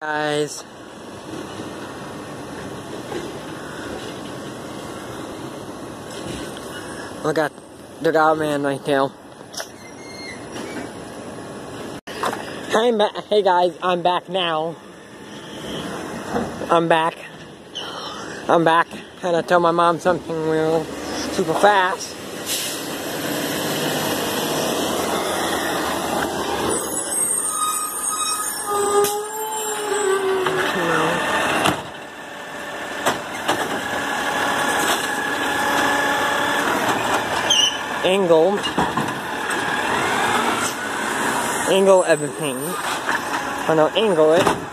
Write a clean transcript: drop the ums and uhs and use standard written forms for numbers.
Guys, look at the dog man right there. Hey guys, I'm back now. I'm back. And I told my mom something real super fast. Angle everything. I know, angle it.